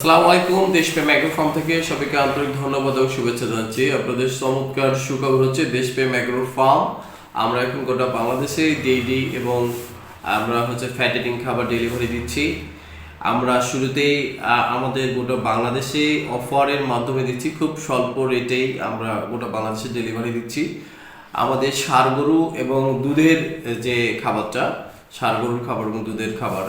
আসসালামু আলাইকুম। দেশপ্রেম অ্যাগ্রো ফার্ম থেকে সবাইকে আন্তরিক ধন্যবাদ ও শুভেচ্ছা জানাচ্ছি। আপনাদের চমৎকার সুখবর হচ্ছে দেশপ্রেম অ্যাগ্রো ফার্ম আমরা এখন গোটা বাংলাদেশে ডেইলি এবং আমরা ফ্যাটেনিং খাবার ডেলিভারি দিচ্ছি। আমরা শুরুতেই আমাদের গোটা বাংলাদেশে অফারের মাধ্যমে দিচ্ছি, খুব স্বল্প রেটেই আমরা গোটা বাংলাদেশে ডেলিভারি দিচ্ছি। আমাদের ষাঁড় গরু এবং দুধের যে খাবারটা, ষাঁড় গরুর খাবার এবং দুধের খাবার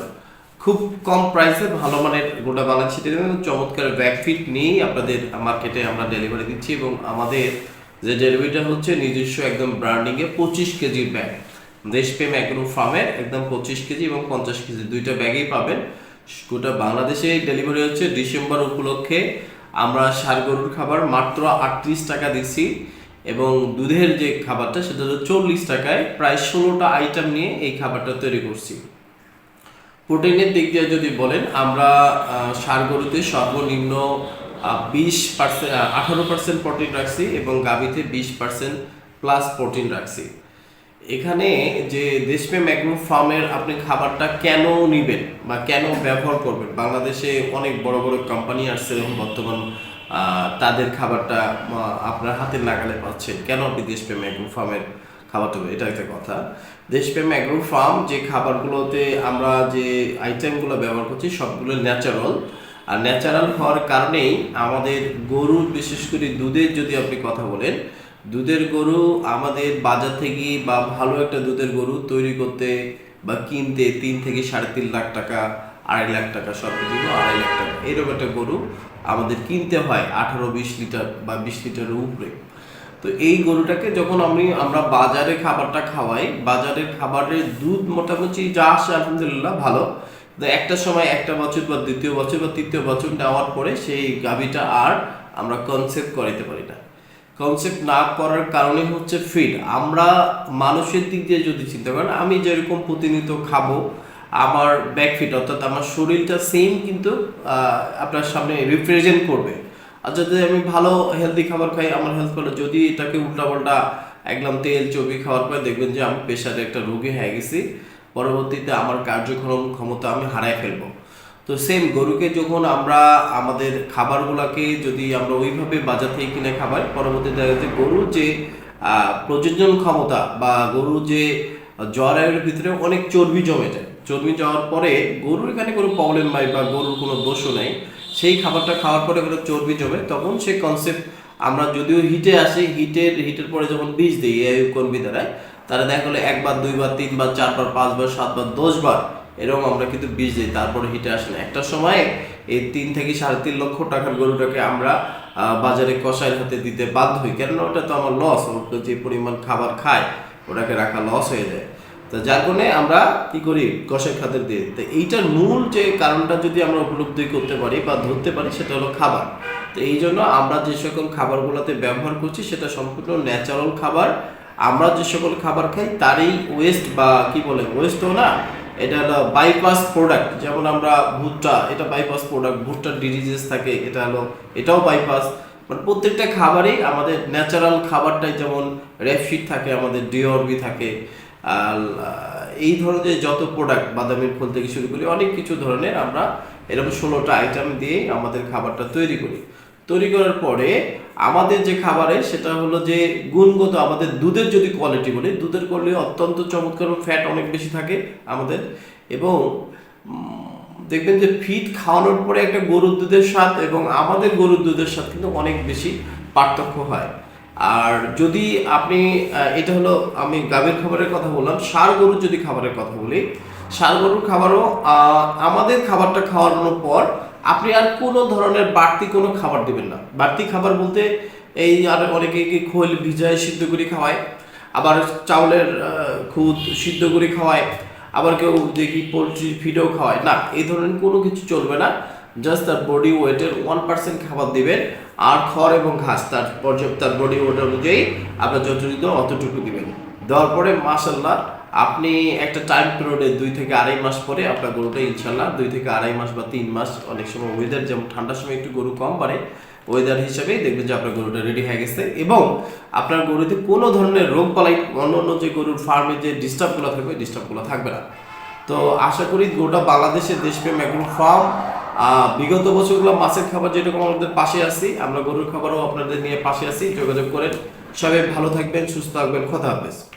খুব কম প্রাইসে ভালো মানের গোটা বাংলাদেশে চমৎকার ব্যাকফিট নিয়েই আপনাদের মার্কেটে আমরা ডেলিভারি দিচ্ছি। এবং আমাদের যে ডেলিভারিটা হচ্ছে নিজস্ব একদম ব্র্যান্ডিংয়ে 25 কেজির ব্যাগ, দেশপ্রেম অ্যাগ্রো ফার্মের একদম 25 কেজি এবং 50 কেজি দুইটা ব্যাগেই পাবেন। গোটা বাংলাদেশে ডেলিভারি হচ্ছে। ডিসেম্বর উপলক্ষে আমরা ষাঁড় গরুর খাবার মাত্র 38 টাকা দিচ্ছি এবং দুধের যে খাবারটা সেটা হলো 40 টাকায়। প্রায় 16টা আইটেম নিয়ে এই খাবারটা তৈরি করছি। প্রোটিনের দিক দিয়ে যদি বলেন, আমরা ষাঁড় গরুতে সর্বনিম্ন 18% প্রোটিন রাখছি এবং গাভীতে 20% প্লাস প্রোটিন রাখছি। এখানে যে দেশপ্রেম অ্যাগ্রো ফার্মের আপনি খাবারটা কেন নেবেন বা কেন ব্যবহার করবেন, বাংলাদেশে অনেক বড় বড় কোম্পানি আসছে এবং বর্তমান তাদের খাবারটা আপনার হাতের নাগালে পাচ্ছেন, কেন আপনি দেশপ্রেম অ্যাগ্রো ফার্মের খাবারটা? এটা একটা কথা। দেশপ্রেম অ্যাগ্রো ফার্ম যে খাবারগুলোতে আমরা যে আইটেমগুলো ব্যবহার করছি সবগুলো ন্যাচারাল, আর ন্যাচারাল হওয়ার কারণেই আমাদের গরু, বিশেষ করে দুধের যদি আপনি কথা বলেন, দুধের গরু আমাদের বাজার থেকে বা ভালো একটা দুধের গরু তৈরি করতে বা কিনতে 3 থেকে 3.5 লাখ টাকা, 2.5 লাখ টাকা, সর্বোচ্চ 2.5 লাখ টাকা এরকম একটা গরু আমাদের কিনতে হয় 18-20 লিটার বা 20 লিটারের উপরে। তো এই গরুটাকে যখন আমরা বাজারে খাবারটা খাওয়াই, বাজারের খাবারের দুধ মোটামুটি যা আসে আলহামদুলিল্লাহ ভালো, তো একটা সময় একটা বছর বা দ্বিতীয় বছর বা তৃতীয় বছর নেওয়ার পরে সেই গাভীটা আর আমরা কনসেপ্ট করাইতে পারি না। কনসেপ্ট না করার কারণে হচ্ছে ফিড। আমরা মানুষের দিক দিয়ে যদি চিন্তা করেন, আমি যেরকম প্রতিনিয়ত খাবো আমার ব্যাক ফিট, অর্থাৎ আমার শরীরটা সেম কিন্তু আপনার সামনে রিপ্রেজেন্ট করবে। আর যদি আমি ভালো হেলদি খাবার খাই, আমার হেলথ ভালো, যদি এটাকে উল্টাপাল্টা একদম তেল চর্বি খাওয়ার পরে দেখবেন যে আমি প্রেশারে একটা রোগী হয়ে গেছি, পরবর্তীতে আমার কার্যক্রম ক্ষমতা আমি হারায় ফেলবো। তো সেম গরুকে যখন আমরা আমাদের খাবারগুলোকে যদি আমরা ওইভাবে বাজার থেকে কিনে খাবার, পরবর্তীতে দেখা যাচ্ছে গরুর যে প্রজনন ক্ষমতা বা গরুর যে জ্বরের ভিতরে অনেক চর্বি জমে যায়। চর্বি যাওয়ার পরে গরুর এখানে কোনো প্রবলেম নাই বা গরুর কোনো দোষও নেই, সেই খাবারটা খাওয়ার পরে কোনো চর্বি জমে, তখন সে কনসেপ্ট আমরা যদিও হিটে আসি, হিটের পরে যখন বীজ দিই এই কর্মী দ্বারায়, তারা দেখা গেলো 1 বার 2 বার 3 বার 4 বার 5 বার 7 বার 10 বার এরকম আমরা কিন্তু বীজ দিই, তারপরে হিটে আসে না। একটা সময় এই 3 থেকে 3.5 লক্ষ টাকার গরুটাকে আমরা বাজারে কসাইয়ের হাতে দিতে বাধ্য হই, কেননা ওটা তো আমার লস, ওটা যে পরিমাণ খাবার খায় ওটাকে রাখা লস হয়ে যায়। তো যার কারণে আমরা কি করি, কষাই খাদ্য দিয়ে। তো এইটার মূল যে কারণটা যদি আমরা উপলব্ধি করতে পারি বা ধরতে পারি, সেটা হলো খাবার। তো এই জন্য আমরা যে সকল খাবারগুলোতে ব্যবহার করছি সেটা সম্পূর্ণ ন্যাচারাল খাবার। আমরা যে সকল খাবার খাই তারই ওয়েস্ট বা কি বলে, ওয়েস্টও না, এটা হলো বাইপাস প্রোডাক্ট। যেমন আমরা ভুট্টা, এটা বাইপাস প্রোডাক্ট, ভুট্টার ডিজিজেস থাকে, এটাও বাইপাস। মানে প্রত্যেকটা খাবারই আমাদের ন্যাচারাল খাবারটাই, যেমন রেপশিট থাকে, আমাদের ডিওরবি থাকে, আর এই ধরনের যত প্রোডাক্ট, বাদামের ফুল থেকে শুরু করি অনেক কিছু ধরনের আমরা এরকম 16টা আইটেম দিয়ে আমাদের খাবারটা তৈরি করি। তৈরি করার পরে আমাদের যে খাবারে সেটা হলো যে গুণগত, আমাদের দুধের যদি কোয়ালিটি বলি, দুধের কোয়ালিটি অত্যন্ত চমৎকার, ফ্যাট অনেক বেশি থাকে আমাদের। এবং দেখবেন যে ফিড খাওয়ানোর পরে একটা গরুর দুধের স্বাদ এবং আমাদের গরুর দুধের স্বাদ কিন্তু অনেক বেশি পার্থক্য হয়। আর যদি আপনি এটা হলো আমি গাভীর খাবারের কথা বললাম, ষাঁড় গরুর যদি খাবারের কথা বলি, ষাঁড় গরুর খাবারও আমাদের খাবারটা খাওয়ানোর পর আপনি আর কোনো ধরনের বাড়তি কোনো খাবার দিবেন না। বাড়তি খাবার বলতে এই আর অনেকে কি খোল ভিজায় সিদ্ধ করে খাওয়ায়, আবার চাউলের খুদ সিদ্ধ করে খাওয়ায়, আবার কেউ দেখি পোলট্রি ফিডও খাওয়ায়। না, এই ধরনের কোনো কিছু চলবে না। জাস্ট তার বডি ওয়েটের 1% খাবার দিবেন, আর খড় এবং ঘাস তার তার বডি ওয়েট অনুযায়ী আপনার যতটুকু অতটুকু দিবেন। দেওয়ার পরে মাশাল্লাহ আপনি একটা টাইম পিরিয়ডে 2 থেকে 2.5 মাস পরে আপনার গরুটা ইনশাল্লাহ 2 থেকে 2.5 মাস বা 3 মাস, অনেক সময় ওয়েদার, যেমন ঠান্ডার সময় একটু গরু কম বাড়ে, ওয়েদার হিসাবেই দেখবেন যে আপনার গরুটা রেডি হয়ে গেছে এবং আপনার গরুতে কোনো ধরনের রোগ বালাই, অন্য যে গরুর ফার্মে যে ডিস্টার্বগুলো থাকবে, ডিস্টার্বগুলো থাকবে না। তো আশা করি গোটা বাংলাদেশের দেশপ্রেম অ্যাগ্রো ফার্ম বিগত বছরগুলো মাছের খাবার যেরকম আমাদের পাশে আছি, আমরা গরুর খাবারও আপনাদের নিয়ে পাশে আছি। যোগাযোগ করেন। সবাই ভালো থাকবেন, সুস্থ থাকবেন। খোদা হাফেজ।